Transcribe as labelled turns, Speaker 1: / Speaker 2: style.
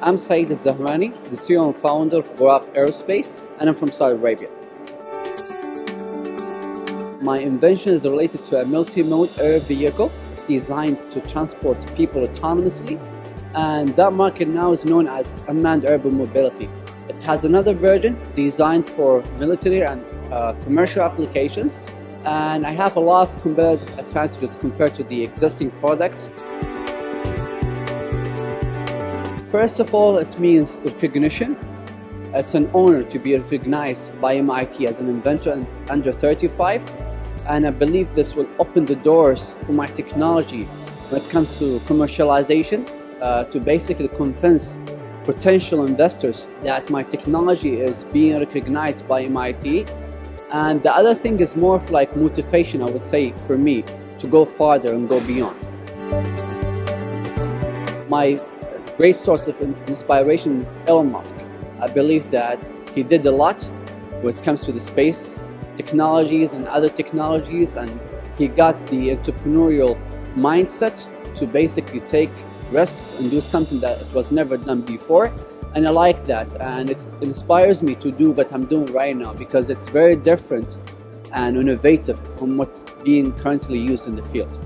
Speaker 1: I'm Saeid Alzahrani, the CEO and founder of BRAQ Aerospace, and I'm from Saudi Arabia. My invention is related to a multi-mode air vehicle. It's designed to transport people autonomously, and that market now is known as unmanned urban mobility. It has another version designed for military and commercial applications, and I have a lot of competitive advantages compared to the existing products. First of all, it means recognition. It's an honor to be recognized by MIT as an inventor under 35, and I believe this will open the doors for my technology when it comes to commercialization, to basically convince potential investors that my technology is being recognized by MIT. And the other thing is more of like motivation, I would say, for me to go farther and go beyond. My great source of inspiration is Elon Musk. I believe that he did a lot when it comes to the space technologies and other technologies, and he got the entrepreneurial mindset to basically take risks and do something that was never done before. And I like that, and it inspires me to do what I'm doing right now because it's very different and innovative from what being currently used in the field.